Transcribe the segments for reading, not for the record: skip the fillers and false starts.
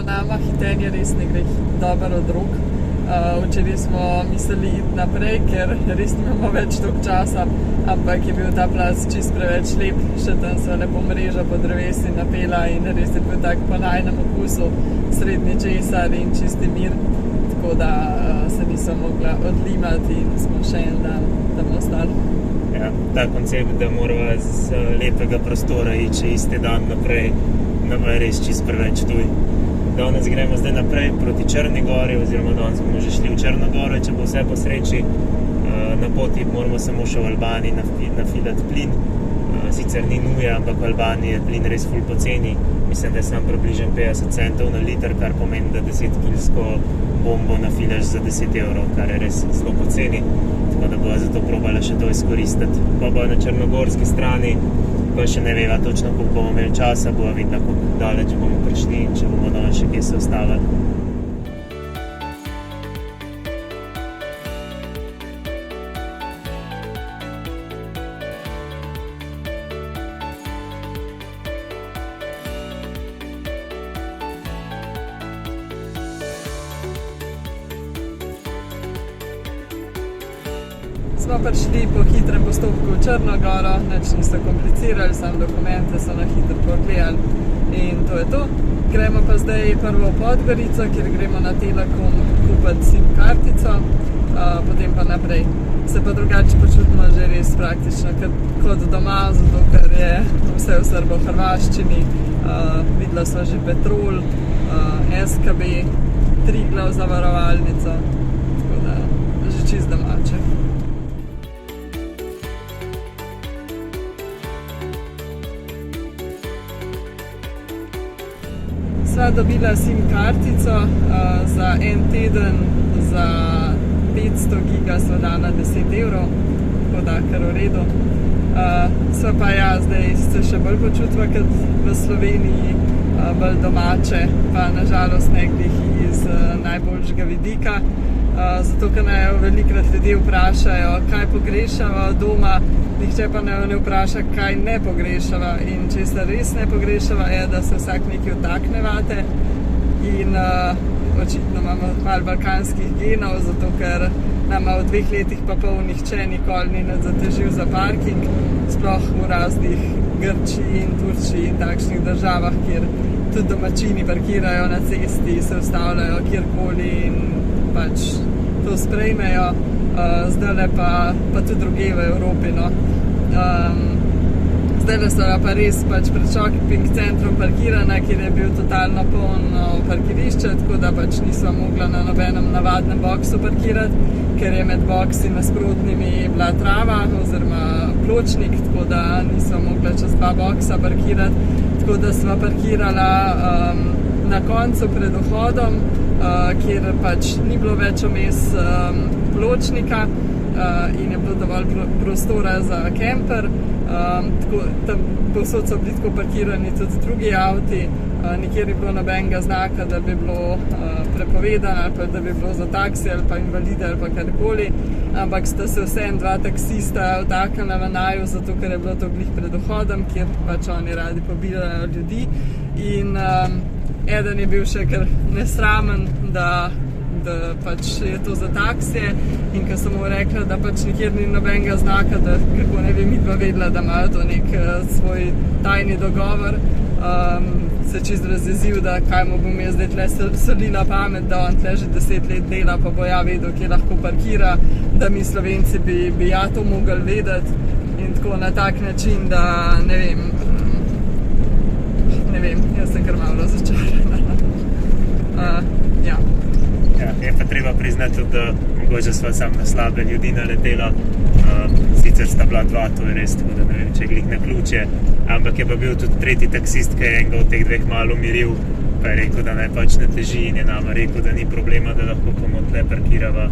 nama hitenje res ne gre dobro od rok. Včeraj smo mislili iti naprej, ker res nimamo več toliko časa, ampak je bil ta plac čist preveč lep, še tam so lepo mreža po drevesi napela in res je bil tak po najnem okusu srednji česar in čisti mir, tako da se nisem mogla odlimati in smo še en dan tam ostali. Ja, ta koncept, da morava z lepega prostora iti isti dan naprej, nam je res čist preveč tuj. Danes gremo zdaj naprej proti Črni gori, oziroma danes bomo že šli v Črno goro, če bo vse po sreči. Na poti moramo samo še v Albaniji nafilati plin. Sicer ni nuje, ampak v Albaniji je plin res ful poceni. Mislim, da je sam približno 50 centov na liter, kar pomeni, da 10-kilsko bombo nafilaš za 10 evrov, kar je res zelo poceni. Tako da bova zato probala še to izkoristiti. Pa bo na črnogorski strani, pa še ne veva točno, koliko bomo imeli časa, bova videla, koliko daleč bomo prišli in če bomo danes še kje se ustavili. Smo prišli po hitrem postopku v Črno goro, nič niso komplicirali, samo dokumente so na hitro pogledali in to je to. Gremo pa zdaj prvo v Podgorico, kjer gremo na Telekom kupiti SIM kartico, potem pa naprej. Se pa drugače počutimo že res praktično kot doma, zato ker je vse v srbo-hrvaščini. Videla sva že Petrol, SKB, Triglav zavarovalnico, tako da že čist domače. Sva dobila SIM kartico za en teden, za 500 giga sva dala 10 evrov, tako da kar v redu. Sva pa ja, zdaj se še bolj počutva kot v Sloveniji, bolj domače, pa nažalost ne glih iz najboljšega vidika. Zato, ker naj velikrat ljudje vprašajo, kaj pogrešava doma, nihče pa ne vpraša, kaj ne pogrešava. In če se res ne pogrešava, je, da se vsak nekaj vtakne vate. In očitno imamo malo balkanskih genov, zato ker nama v 2 letih pa pol nihče nikoli ni zatežil za parking, sploh v raznih Grčiji in Turčiji in takšnih državah, kjer tudi domačini parkirajo na cesti, se ustavljajo kjerkoli in pač to sprejmejo, zdajle pa tudi druge v Evropi, no. Zdajle so pa res pač pred shopping centrom parkirana, kjer je bil totalno polno parkirišče, tako da pač nisva mogla na nobenem navadnem boksu parkirati, ker je med boksi nasprotnimi bila trava oziroma pločnik, tako da nisva mogla čez 2 boksa parkirati, tako da sva parkirala na koncu pred vhodom, kjer pač ni bilo več vmes pločnika in je bilo dovolj prostora za kemper. Tam povsod so bili tako parkirani tudi drugi avti, nikjer ni bilo nobenega znaka, da bi bilo prepovedano ali pa da bi bilo za taksi ali pa invalide ali pa karkoli, ampak sta se vseeno 2 taksista vtaknila v naju, zato ker je bilo to glih pred vhodom, kjer pač oni radi pobirajo ljudi. In eden je bil še kar nesramen, da pač je to za taksije, in ko sem mu rekla, da pač nikjer ni nobenega znaka, da kako ne bi midva vedela, da imajo to nek svoj tajni dogovor, se čist razjezil, da kaj mu bom jaz zdaj tle solila pamet, da on tle že 10 let dela, pa bo ja vedel, kje lahko parkira, da mi Slovenci bi ja to mogli vedeti in tako na tak način, da ne vem, jaz sem kar malo razočarana. Ja. Ja, je pa treba priznati, da mogoče sva sam na slabe ljudi naletela. Sicer sta bila 2, to je res, tako da ne vem, če glih na ključe, ampak je pa bil tudi tretji taksist, ki je enega od teh 2 malo umiril, pa je rekel, da naj pač ne teži in je nama rekel, da ni problema, da lahko komu tle parkirava.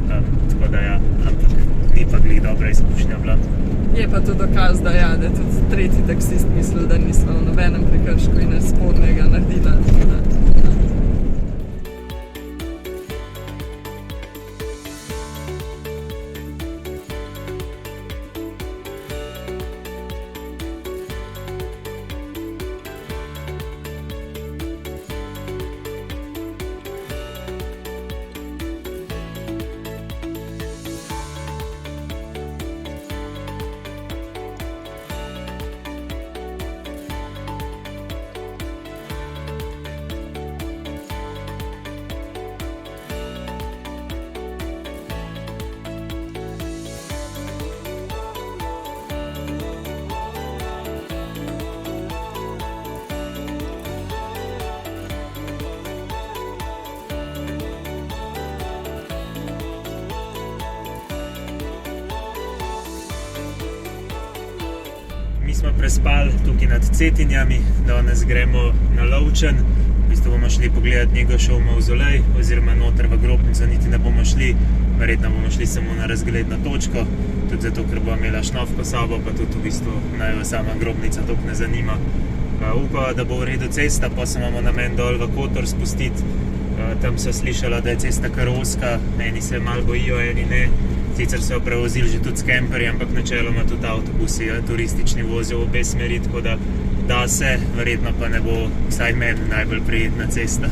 Tako da ja, ampak ni pa glih dobra izkušnja bila. Je pa to dokaz, da ja, da je tudi tretji taksist mislil, da nisva v nobenem prekršku in nespornega naredila. smo prespali tukaj nad Cetinjami, danes gremo na Lovčen. V bistvu bomo šli pogledati njegov mavzolej, oziroma noter v grobnico niti ne bomo šli. Verjetno bomo šli samo na razgledno točko, tudi zato, ker bo imela šnofko sabo, pa tudi v bistvu naj sama grobnica toliko ne zanima. Upava, da bo v redu cesta, pa se imamo namen dol v Kotor spustiti. Tam so slišala, da je cesta kar ozka, eni se malo bojijo, eni ne. Sicer so jo prevozili že tudi s kemperji, ampak načeloma tudi avtobusi turistični vozijo v obe smeri, tako da se, verjetno pa ne bo vsaj meni najbolj prijetna cesta.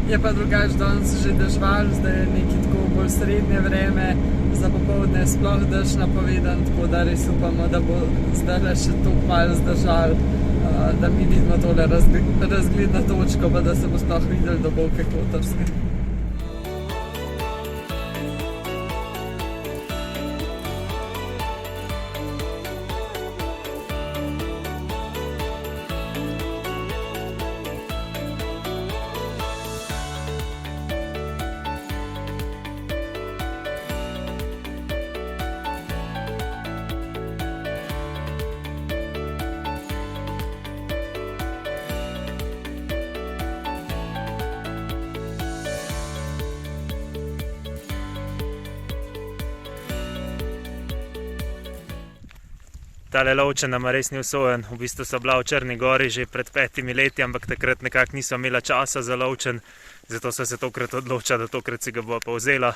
Je pa drugače danes že dežval, zdaj je nekaj tako bolj srednje vreme, za popoldne sploh dež napovedan, tako da res upamo, da bo zdaj še toliko malo zdržal, da mi vidimo tole razgledno točko, pa da se bo sploh videli do Boke Kotorske. Tale Lovčen nama res ni usojen. V bistvu so bila v Črni gori že pred 5 leti, ampak takrat nekako niso imela časa za Lovčen, zato so se tokrat odločila, da tokrat si ga bo pa vzela.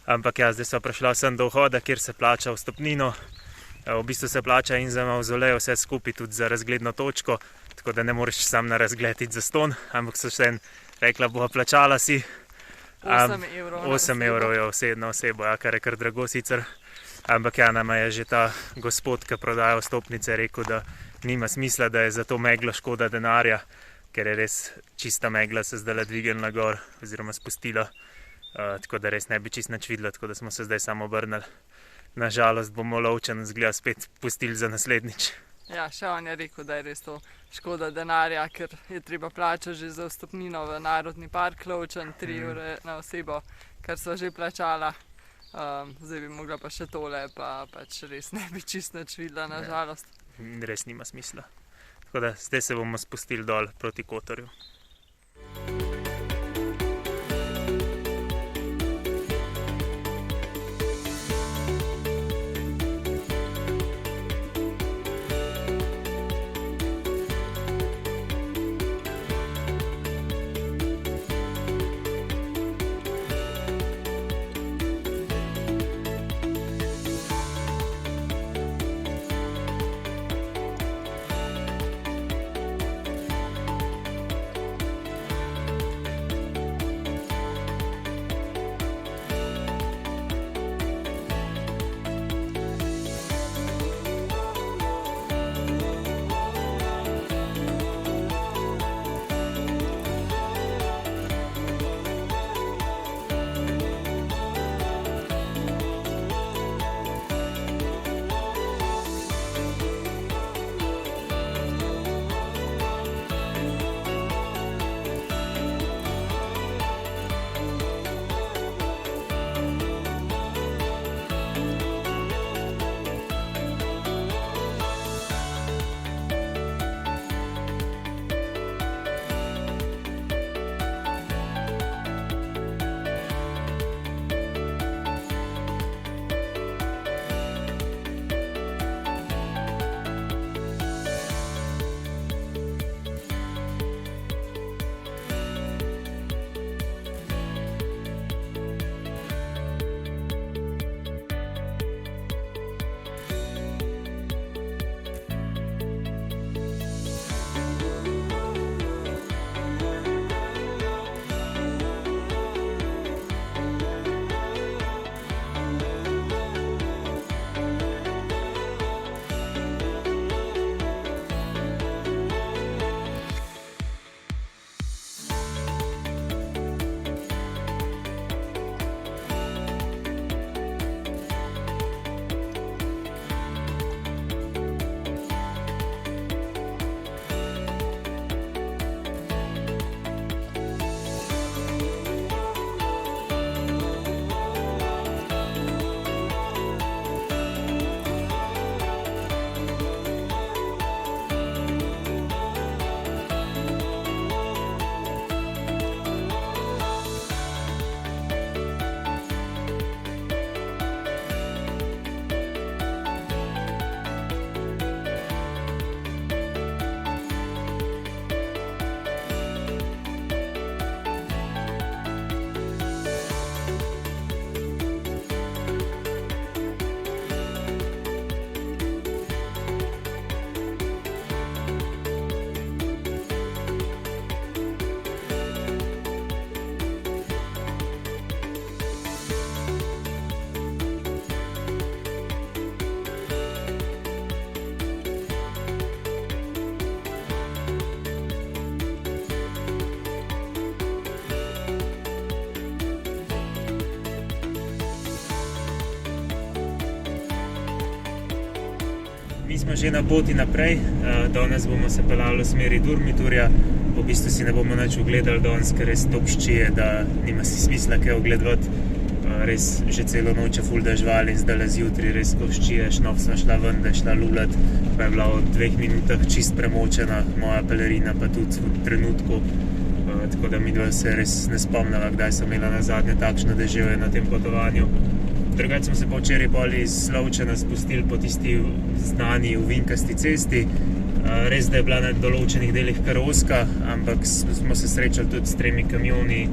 Ampak ja, zdaj so prišla sem do vhoda, kjer se plača vstopnino. V bistvu se plača in za mavzolej, vse skupaj tudi za razgledno točko, tako da ne moreš sam na razgled iti zastonj, ampak so še rekla, bova plačala si 8 evrov 8 evrov je na osebo, ja, kar je kar drago sicer. Ampak ja, nama je že ta gospod, ki prodaja vstopnice, rekel, da nima smisla, da je za to meglo škoda denarja, ker je res čista megla se zdaj dvignila gor oziroma spustila, tako da res ne bi čist nič videla, tako da smo se zdaj samo obrnili. Nažalost bomo Lovčen zgleda spet pustili za naslednjič. Ja, še on je rekel, da je res to škoda denarja, ker je treba plačati že za vstopnino v Narodni park Lovčen, 3 evre na osebo, kar so že plačala. Zdaj bi mogla pa še tole, pa pač res ne bi čist nič videla, nažalost. Res nima smisla. Tako da zdaj se bomo spustili dol proti Kotorju. Mi smo že na poti naprej, danes bomo se peljali v smeri Durmiturja, v bistvu si ne bomo nič ogledali danes, ker res toliko ščije, da nima si smisla kaj ogledovati. Res že celo noč je ful deževalo in zdajle zjutraj res ko ščije, šnov sva šla ven, da je šla lulat, pa je bila v 2 minutah čist premočena, moja pelerina pa tudi v trenutku, tako da midva se res ne spomnila, kdaj sem imela nazadnje takšno deževje na tem potovanju. Drugače smo se pa včeraj pol iz Slovčena spustili po tisti znani ovinkasti cesti. Res, da je bila na določenih delih kar ozka, ampak smo se srečali tudi s 3 kamioni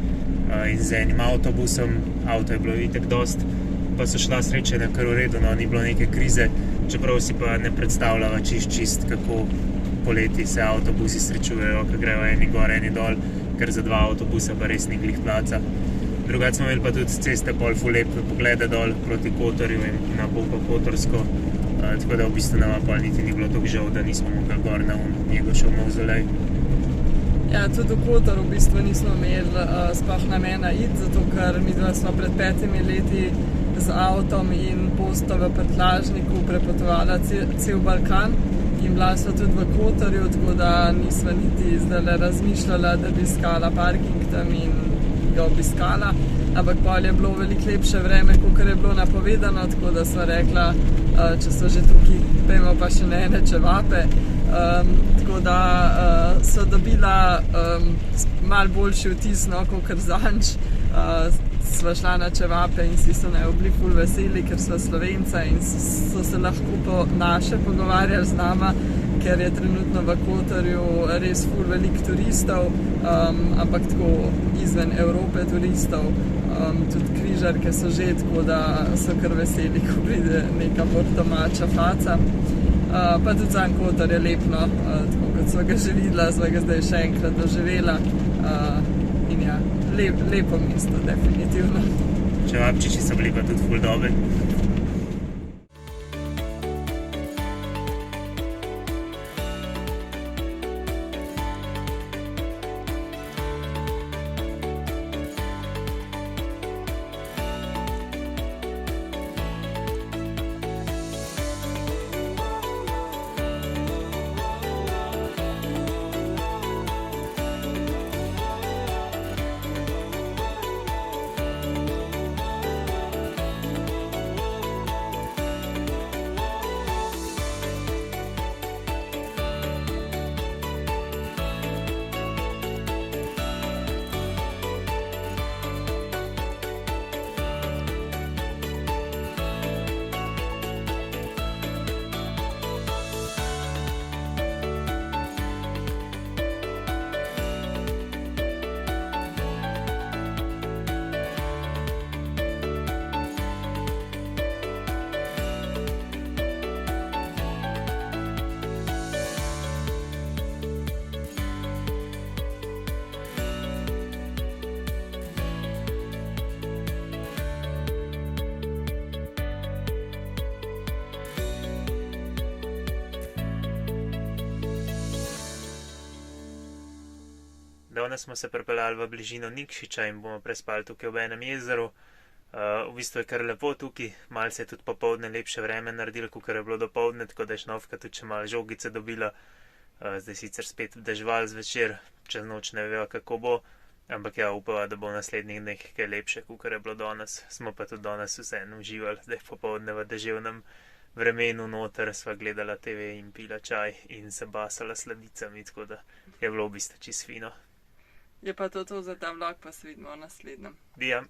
in z enim avtobusom. Avto je bilo itak dost, pa so šla srečanja kar v redu, no, ni bilo neke krize, čeprav si pa ne predstavljava čist, kako poleti se avtobusi srečujejo, ko grejo eni gor, eni dol, ker za 2 avtobusa pa res ni glih placa. Drugače smo imeli pa tudi z ceste pol ful lepe poglede dol proti Kotorju in na Boko Kotorsko, tako da v bistvu nama pol niti ni bilo toliko žal, da nismo mogli gor na Njegošev mavzolej. Ja, tudi v Kotor v bistvu nismo imeli sploh namena iti, zato ker midva smo pred 5 leti z avtom in posto v Prtljažniku prepotovala cel Balkan in bila sva tudi v Kotorju, tako da nisva niti zdajle razmišljala, da bi iskala parking tam in ga obiskala, ampak pol je bilo veliko lepše vreme, kakor je bilo napovedano, tako da sva rekla, če so že tukaj, pojmo pa še ne ene čevape. Tako da so dobila malo boljši vtis, no, kakor zanč. Sva šla na čevape in vsi so naju bili ful veseli, ker sva Slovenca in so se lahko po naše pogovarjali z nama, ker je trenutno v Kotorju res ful veliko turistov, ampak tako izven Evrope turistov, tudi križarke so že, tako da so kar veseli, ko pride neka bolj domača faca. Pa tudi sam Kotor je lep, no, tako kot sva ga že videla, sva ga zdaj še enkrat doživela in ja, lepo mesto, definitivno. Čevapčiči so bili pa tudi ful dobri. Danes smo se pripeljali v bližino Nikšiča in bomo prespali tukaj ob enem jezeru. V bistvu je kar lepo tukaj, malo se je tudi popoldne lepše vreme naredilo, kakor je bilo dopoldne, tako da je Šnovka tudi še malo žogice dobila. Zdaj sicer spet deževalo zvečer, čez noč ne vejo, kako bo, ampak ja, upava, da bo v naslednjih dneh kaj lepše, kakor je bilo danes. Smo pa tudi danes vseeno uživali, da je popoldne v deževnem vremenu noter, sva gledala TV in pila čaj in se basala s sladicami, tako da je bilo v bistvu čisto fino. Je pa to za ta vlog, pa se vidimo v naslednjem. Dija.